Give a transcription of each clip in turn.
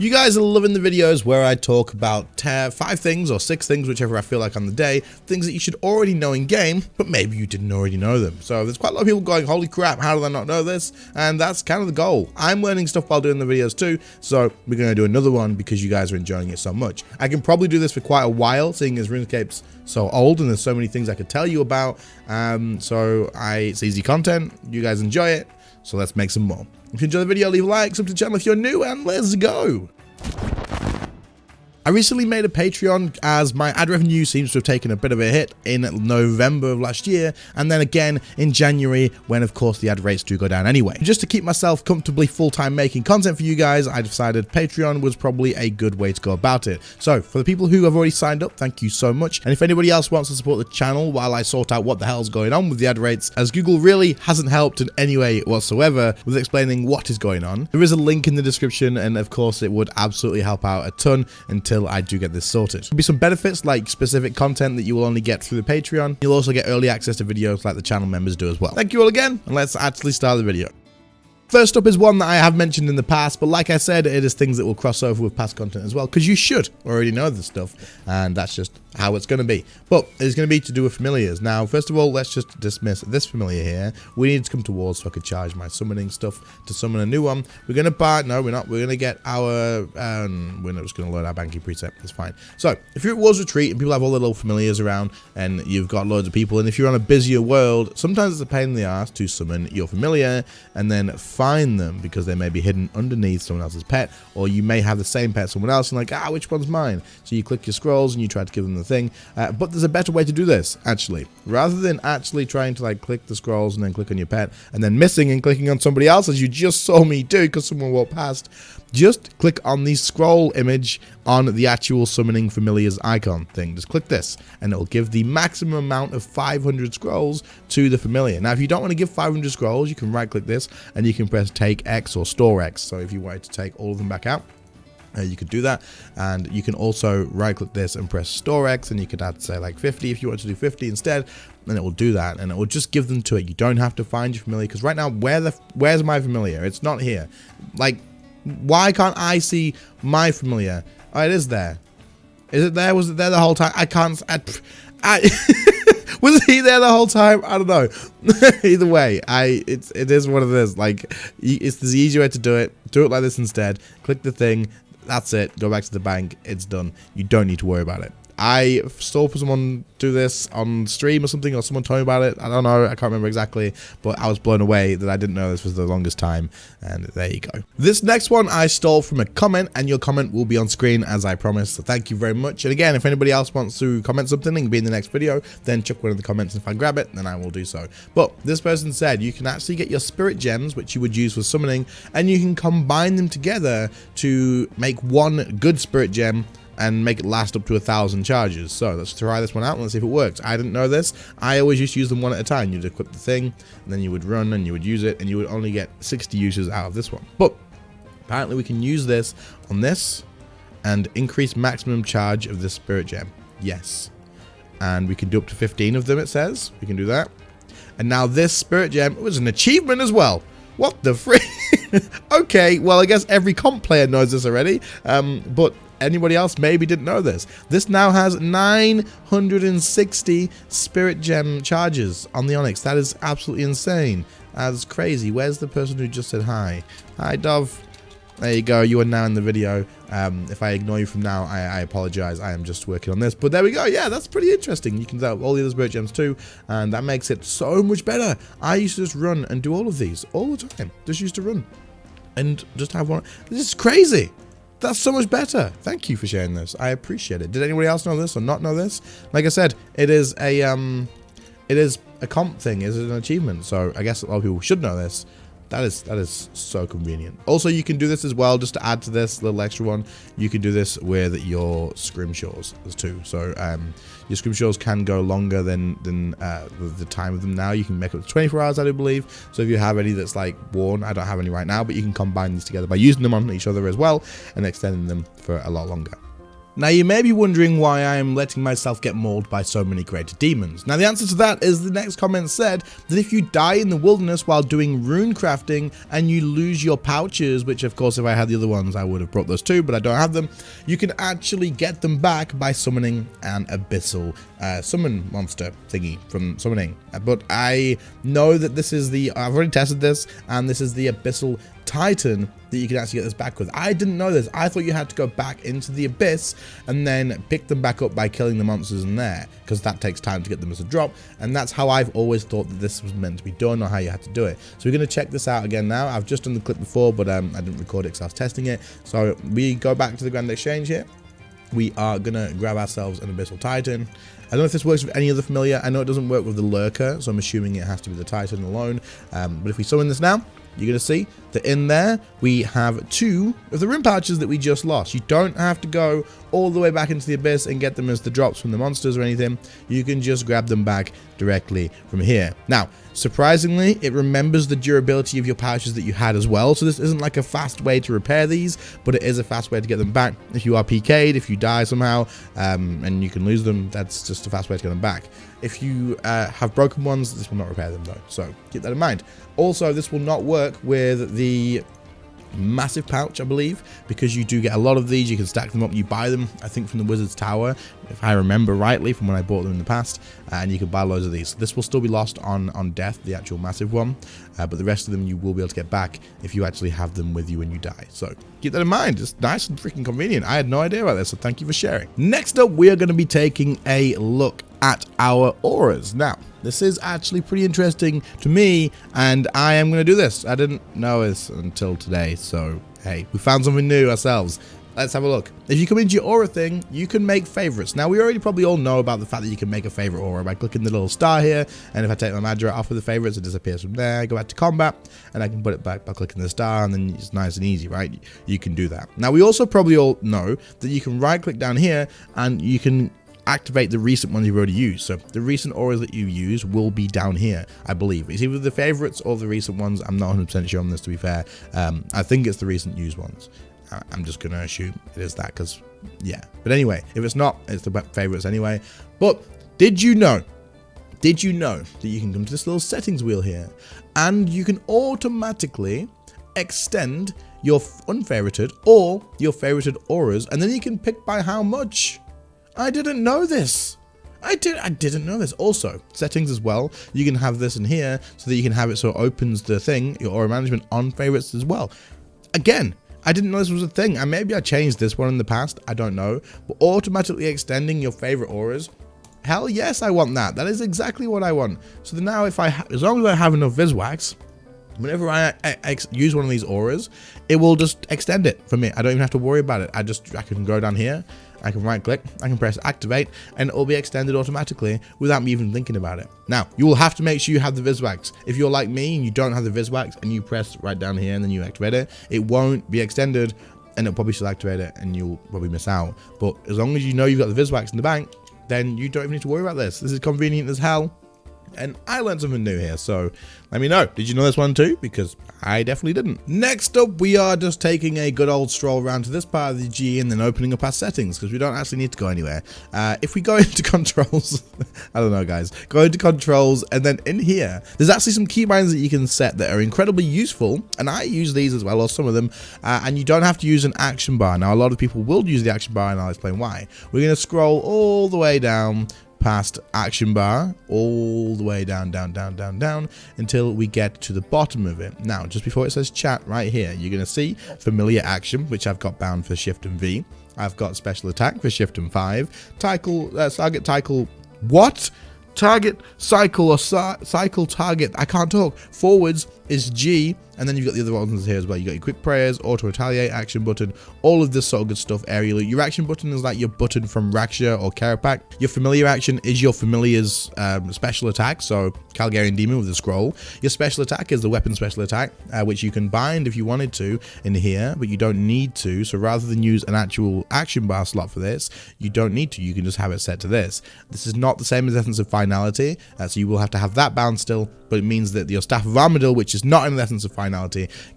You guys are loving the videos where I talk about 5 things or 6 things, whichever I feel like on the day, things that you should already know in game, but maybe you didn't already know them. So there's quite a lot of people going, holy crap, how did I not know this? And that's kind of the goal. I'm learning stuff while doing the videos too, so we're going to do another one because you guys are enjoying it so much. I can probably do this for quite a while, seeing as RuneScape's so old and there's so many things I could tell you about. It's easy content, you guys enjoy it, so let's make some more. If you enjoy the video, leave a like, sub to the channel if you're new, and let's go. I recently made a Patreon as my ad revenue seems to have taken a bit of a hit in November of last year, and then again in January when of course the ad rates do go down anyway. Just to keep myself comfortably full-time making content for you guys, I decided Patreon was probably a good way to go about it. So for the people who have already signed up, thank you so much. And if anybody else wants to support the channel while I sort out what the hell's going on with the ad rates, as Google really hasn't helped in any way whatsoever with explaining what is going on, there is a link in the description, and of course it would absolutely help out a ton until I do get this sorted. There'll be some benefits like specific content that you will only get through the Patreon. You'll also get early access to videos like the channel members do as well. Thank you all again, and let's actually start the video. First up is one that I have mentioned in the past, but like I said, it is things that will cross over with past content as well, because you should already know this stuff, and that's just how it's going to be. But it's going to be to do with familiars. Now, first of all, let's just dismiss this familiar here. We need to come towards so I could charge my summoning stuff to summon a new one. We're going to buy, no, we're not. We're going to get our, we're not just going to load our banking preset. It's fine. So, if you're at Wars Retreat and people have all their little familiars around, and you've got loads of people, and if you're on a busier world, sometimes it's a pain in the ass to summon your familiar, and then find them because they may be hidden underneath someone else's pet, or you may have the same pet someone else and like, which one's mine? So you click your scrolls and you try to give them the thing, but there's a better way to do this actually. Rather than actually trying to like click the scrolls and then click on your pet and then missing and clicking on somebody else as you just saw me do because someone walked past, just click on the scroll image on the actual summoning familiars icon thing. Just click this and it will give the maximum amount of 500 scrolls to the familiar. Now if you don't want to give 500 scrolls, you can right click this and you can press take X or store X. So if you wanted to take all of them back out, you could do that, and you can also right click this and press store X, and you could add say like 50 if you want to do 50 instead, and it will do that, and it will just give them to it. You don't have to find your familiar, because right now where's my familiar? It's not here. Like, why can't I see my familiar? Oh, it is there. Is it there? Was it there the whole time? I can't. Was he there the whole time? I don't know. Either way, it is what it is. Like, it's the easy way to do it. Do it like this instead. Click the thing. That's it. Go back to the bank. It's done. You don't need to worry about it. I saw someone do this on stream or something, or someone told me about it. I don't know. I can't remember exactly, but I was blown away that I didn't know this for the longest time. And there you go. This next one I stole from a comment, and your comment will be on screen as I promised. So thank you very much. And again, if anybody else wants to comment something and be in the next video, then chuck one in the comments. And if I grab it, then I will do so. But this person said you can actually get your spirit gems, which you would use for summoning, and you can combine them together to make one good spirit gem and make it last up to 1,000 charges. So let's try this one out and let's see if it works. I didn't know this. I always used to use them one at a time. You'd equip the thing, and then you would run and you would use it, and you would only get 60 uses out of this one. But apparently we can use this on this and increase maximum charge of the spirit gem. Yes. And we can do up to 15 of them, it says. We can do that. And now this spirit gem was an achievement as well. What the frick? Okay, well, I guess every comp player knows this already, but anybody else maybe didn't know this. This now has 960 spirit gem charges on the Onyx. That is absolutely insane. That's crazy. Where's the person who just said hi? Hi, Dove. There you go. You are now in the video. If I ignore you from now, I apologize. I am just working on this. But there we go. Yeah, that's pretty interesting. You can do all the other spirit gems too, and that makes it so much better. I used to just run and do all of these all the time. Just used to run and just have one. This is crazy. That's so much better. Thank you for sharing this. I appreciate it. Did anybody else know this or not know this? Like I said, it is a comp thing. It is an achievement. So I guess a lot of people should know this. That is so convenient. Also, you can do this as well, just to add to this little extra one. You can do this with your scrimshaws too. So your scrimshaws can go longer than the time of them now. You can make up to 24 hours, I do believe. So if you have any that's like worn, I don't have any right now, but you can combine these together by using them on each other as well and extending them for a lot longer. Now you may be wondering why I am letting myself get mauled by so many created demons. Now the answer to that is the next comment said that if you die in the wilderness while doing rune crafting and you lose your pouches, which of course if I had the other ones I would have brought those too, but I don't have them, you can actually get them back by summoning an abyssal summon monster thingy from summoning. But I know that this is I've already tested this, and this is the abyssal titan that you can actually get this back with. I didn't know this. I thought you had to go back into the abyss and then pick them back up by killing the monsters in there, because that takes time to get them as a drop, and that's how I've always thought that this was meant to be done, or how you had to do it. So we're going to check this out again now. I've just done the clip before, but I didn't record it because I was testing it. So we go back to the Grand Exchange here. We are going to grab ourselves an abyssal titan. I don't know if this works with any other familiar. I know it doesn't work with the lurker, so I'm assuming it has to be the titan alone. But if we summon this now, you're going to see that in there we have 2 of the rune pouches that we just lost. You don't have to go all the way back into the abyss and get them as the drops from the monsters or anything. You can just grab them back directly from here. Now, surprisingly, it remembers the durability of your pouches that you had as well. So this isn't like a fast way to repair these, but it is a fast way to get them back. If you are PK'd, if you die somehow, and you can lose them, that's just a fast way to get them back. If you have broken ones, this will not repair them though, so keep that in mind. Also, this will not work with the massive pouch, I believe, because you do get a lot of these. You can stack them up. You buy them, I think, from the Wizard's Tower, if I remember rightly from when I bought them in the past, and you can buy loads of these. This will still be lost on death, the actual massive one, but the rest of them you will be able to get back if you actually have them with you when you die. So keep that in mind. It's nice and freaking convenient. I had no idea about this, so thank you for sharing. Next up, we are going to be taking a look at our auras. Now, this is actually pretty interesting to me, and I am going to do this. I didn't know this until today, so hey, we found something new ourselves. Let's have a look. If you come into your aura thing, you can make favorites. Now, we already probably all know about the fact that you can make a favorite aura by clicking the little star here, and if I take my Madra off of the favorites, it disappears from there. I go back to combat, and I can put it back by clicking the star, and then it's nice and easy, right? You can do that. Now, we also probably all know that you can right-click down here, and you can activate the recent ones you've already used. So the recent auras that you use will be down here, I believe. It's either the favorites or the recent ones. I'm not 100% sure on this, to be fair. I think it's the recent used ones. I'm just going to assume it is that, because, yeah. But anyway, if it's not, it's the favorites anyway. But did you know that you can come to this little settings wheel here, and you can automatically extend your unfavorited or your favorited auras, and then you can pick by how much? I didn't know this. I didn't know this. Also, settings as well. You can have this in here so that you can have it so it opens the thing, your aura management, on favorites as well. Again, I didn't know this was a thing, and maybe I changed this one in the past. I don't know. But automatically extending your favorite auras, hell yes, I want that. That is exactly what I want. So then now, if as long as I have enough Viswax, whenever I use one of these auras, it will just extend it for me. I don't even have to worry about it. I can go down here, I can right click, I can press activate, and it will be extended automatically without me even thinking about it. Now, you will have to make sure you have the Viswax. If you're like me and you don't have the Viswax and you press right down here and then you activate it, it won't be extended, and it'll probably still activate it and you'll probably miss out. But as long as you know you've got the Viswax in the bank, then you don't even need to worry about this. This is convenient as hell. And I learned something new here, so let me know. Did you know this one too? Because I definitely didn't. Next up, we are just taking a good old stroll around to this part of the GE and then opening up our settings, because we don't actually need to go anywhere. If we go into controls, I don't know, guys. Go into controls, and then in here, there's actually some keybinds that you can set that are incredibly useful, and I use these as well, or some of them, and you don't have to use an action bar. Now, a lot of people will use the action bar, and I'll explain why. We're going to scroll all the way down past action bar, all the way down until we get to the bottom of it. Now, just before it says chat right here, you're going to see familiar action, which I've got bound for shift and V. I've got special attack for shift and 5. Target cycle or cycle target. I can't talk. Forwards is G, and then you've got the other ones here as well. You got your quick prayers, auto retaliate, action button, all of this sort of good stuff. Aerial. Your action button is like your button from Raksha or Karapak. Your familiar action is your familiar's special attack, so Calgarian Demon with the scroll. Your special attack is the weapon special attack, which you can bind if you wanted to in here, but you don't need to. So rather than use an actual action bar slot for this, you don't need to. You can just have it set to this. This is not the same as Essence of Finality, so you will have to have that bound still, but it means that your Staff of Armadil, which is not in the Essence of Finality,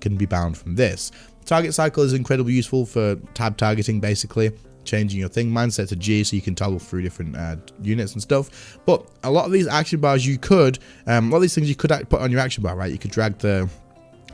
can be bound from this. Target cycle is incredibly useful for tab targeting, basically. changing your thing. Mine's set to G, so you can toggle through different units and stuff. But a lot of these action bars you could, a lot of these things you could put on your action bar, right? You could drag the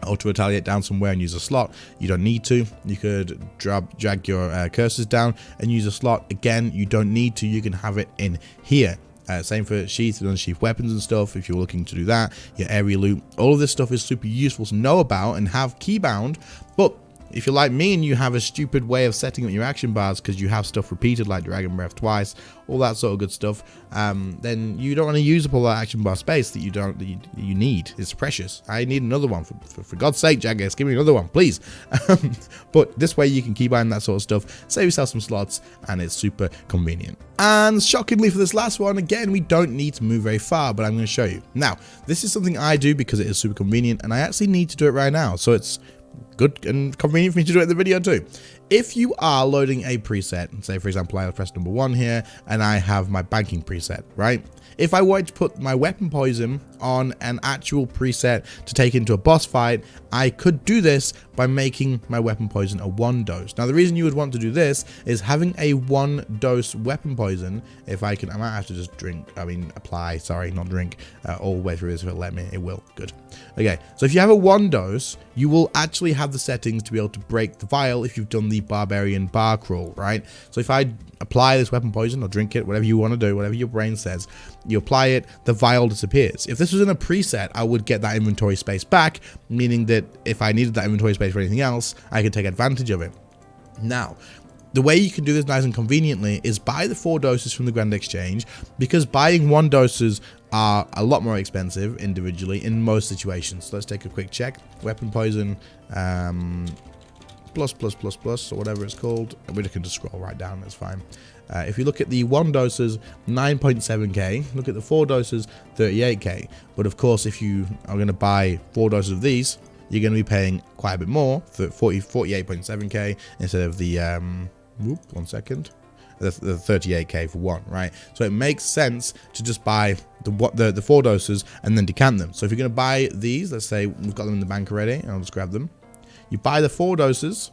auto retaliate down somewhere and use a slot. You don't need to. You could drag your cursors down and use a slot. Again, you don't need to. You can have it in here. Same for sheath and unsheath weapons and stuff if you're looking to do that. Your area loot. All of this stuff is super useful to know about and have keybound. But if you're like me and you have a stupid way of setting up your action bars because you have stuff repeated like Dragon Breath twice, all that sort of good stuff, then you don't want to use up all that action bar space that you need. It's precious. I need another one. For God's sake, Jaggers, give me another one, please. But this way you can keybind that sort of stuff, save yourself some slots, and it's super convenient. And shockingly for this last one, again, we don't need to move very far, but I'm going to show you. Now, this is something I do because it is super convenient, and I actually need to do it right now. So it's good and convenient for me to do it in the video too. If you are loading a preset, say for example I press number 1 here and I have my banking preset, right? If I wanted to put my weapon poison on an actual preset to take into a boss fight, I could do this by making my weapon poison a 1 dose. Now the reason you would want to do this is having a 1 dose weapon poison. If I can, I might have to just apply, sorry, not drink, all the way through this. If it'll let me, it will. Good. Okay, so if you have a 1 dose, you will actually have the settings to be able to break the vial if you've done the barbarian bar crawl, right? So if I apply this weapon poison or drink it, whatever you want to do, whatever your brain says, you apply it, the vial disappears. If this was in a preset, I would get that inventory space back, meaning that if I needed that inventory space for anything else, I could take advantage of it. Now, the way you can do this nice and conveniently is buy the 4 doses from the Grand Exchange, because buying 1 doses are a lot more expensive individually in most situations. So let's take a quick check. Weapon poison, plus, or whatever it's called. We can just scroll right down, that's fine. If you look at the 1 doses, 9.7k. Look at the 4 doses, 38k. But of course, if you are going to buy 4 doses of these, you're going to be paying quite a bit more, for 48.7k instead of the, one second, the 38k for 1, right? So it makes sense to just buy the 4 doses and then decant them. So if you're going to buy these, let's say we've got them in the bank already, I'll just grab them. You buy the 4 doses,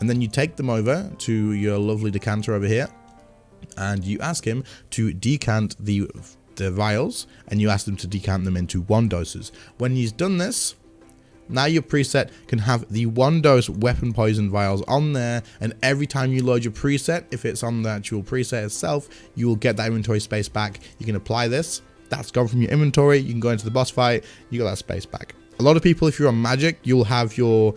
and then you take them over to your lovely decanter over here, and you ask him to decant the vials, and you ask them to decant them into 1 doses. When he's done this, now your preset can have the 1 dose weapon poison vials on there, and every time you load your preset, if it's on the actual preset itself, you will get that inventory space back. You can apply this, that's gone from your inventory, you can go into the boss fight, you got that space back. A lot of people, if you're on magic, you'll have your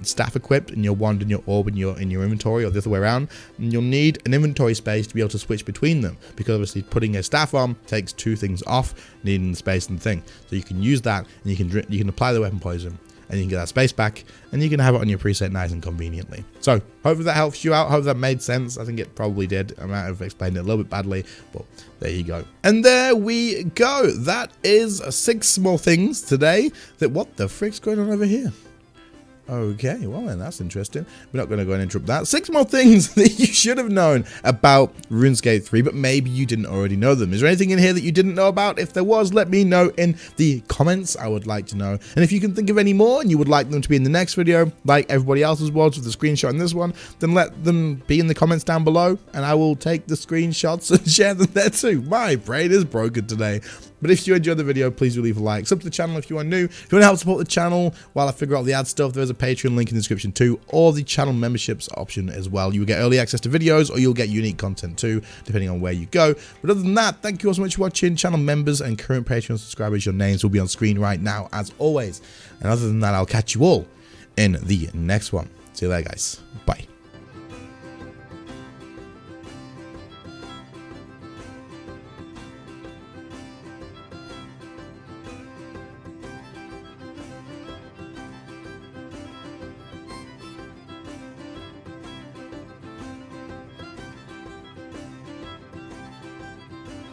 staff equipped and your wand and your orb in your inventory, or the other way around, and you'll need an inventory space to be able to switch between them, because obviously putting a staff on takes 2 things off, needing the space and the thing. So you can use that, and you can apply the weapon poison, and you can get that space back, and you can have it on your preset nice and conveniently. So hopefully that helps you out. Hope that made sense. I think it probably did. I might have explained it a little bit badly, but there you go. And there we go. That is 6 small things today. What the frick's going on over here? Okay, well then that's interesting. We're not going to go and interrupt that. 6 more things that you should have known about RuneScape 3, but maybe you didn't already know them. Is there anything in here that you didn't know about? If there was, let me know in the comments. I would like to know. And if you can think of any more and you would like them to be in the next video, like everybody else's was with the screenshot in this one, then let them be in the comments down below, and I will take the screenshots and share them there too. My brain is broken today. But if you enjoyed the video, please do leave a like. Sub to the channel if you are new. If you want to help support the channel while I figure out the ad stuff, there's a Patreon link in the description too, or the channel memberships option as well. You will get early access to videos, or you'll get unique content too, depending on where you go. But other than that, thank you all so much for watching. Channel members and current Patreon subscribers, your names will be on screen right now, as always. And other than that, I'll catch you all in the next one. See you later, guys. Bye.